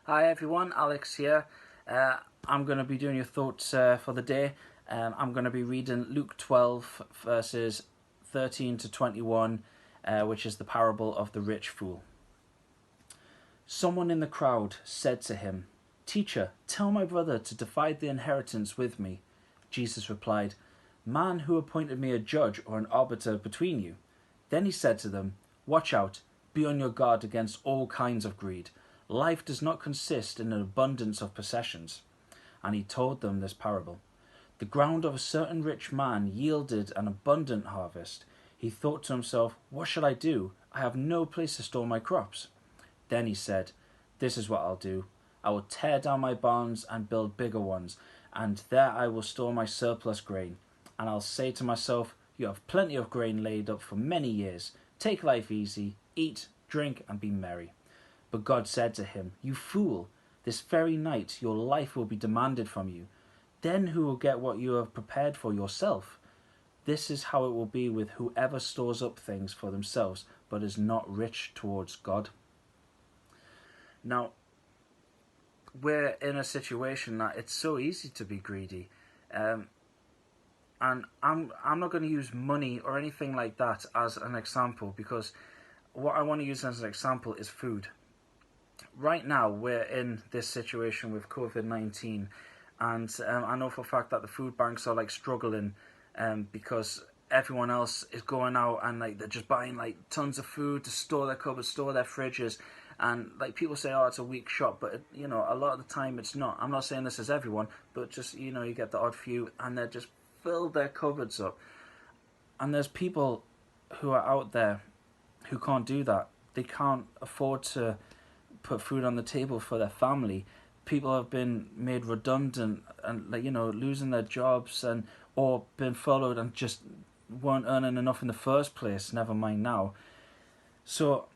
Hi everyone, Alex here. I'm going to be doing your thoughts for the day. I'm going to be reading Luke 12 verses 13 to 21, which is the parable of the rich fool. Someone in the crowd said to him, "Teacher, tell my brother to divide the inheritance with me." Jesus replied, "Man, who appointed me a judge or an arbiter between you?" Then he said to them, "Watch out, be on your guard against all kinds of greed. Life does not consist in an abundance of possessions." And he told them this parable. The ground of a certain rich man yielded an abundant harvest. He thought to himself, "What shall I do? I have no place to store my crops." Then he said, "This is what I'll do. I will tear down my barns and build bigger ones, and there I will store my surplus grain. And I'll say to myself, you have plenty of grain laid up for many years. Take life easy, eat, drink, and be merry." But God said to him, "You fool, this very night your life will be demanded from you. Then who will get what you have prepared for yourself? This is how it will be with whoever stores up things for themselves, but is not rich towards God." Now, we're in a situation that it's so easy to be greedy. And I'm not going to use money or anything like that as an example, because what I want to use as an example is food. Right now, we're in this situation with COVID-19, and I know for a fact that the food banks are struggling because everyone else is going out and they're just buying tons of food to store their cupboards, store their fridges, and people say, "Oh, it's a weak shot," but a lot of the time it's not. I'm not saying this is everyone, but just you get the odd few, and they just fill their cupboards up. And there's people who are out there who can't do that. They can't afford to put food on the table for their family. People have been made redundant and losing their jobs and or been furloughed and just weren't earning enough in the first place, never mind now. So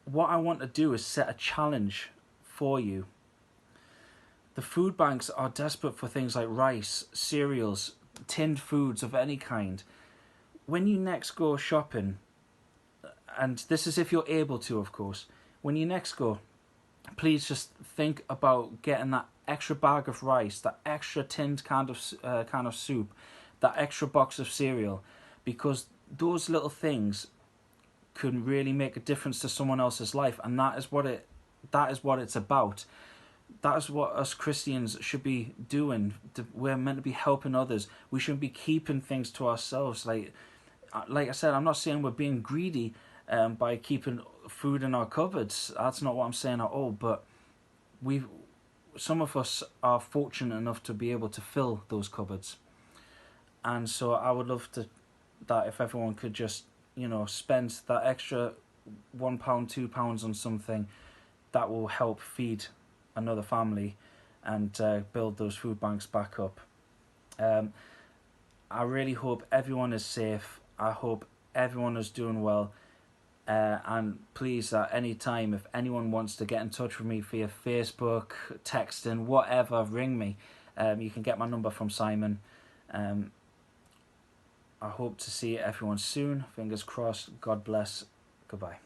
what I want to do is set a challenge for you. The food banks are desperate for things like rice, cereals, tinned foods of any kind. When you next go shopping, and this is if you're able to, of course, when you next go, please just think about getting that extra bag of rice, that extra tinned can of soup, that extra box of cereal, because those little things can really make a difference to someone else's life, and that is what it's about. That is what us Christians should be doing. We're meant to be helping others. We shouldn't be keeping things to ourselves. Like I said, I'm not saying we're being greedy by keeping food in our cupboards. That's not what I'm saying at all. But some of us are fortunate enough to be able to fill those cupboards, and so I would love that if everyone could just spend that extra £1, £2 on something that will help feed another family and build those food banks back up. I really hope everyone is safe. I hope everyone is doing well. And please, at any time, if anyone wants to get in touch with me via Facebook, texting, whatever, ring me. You can get my number from Simon. I hope to see everyone soon. Fingers crossed. God bless. Goodbye.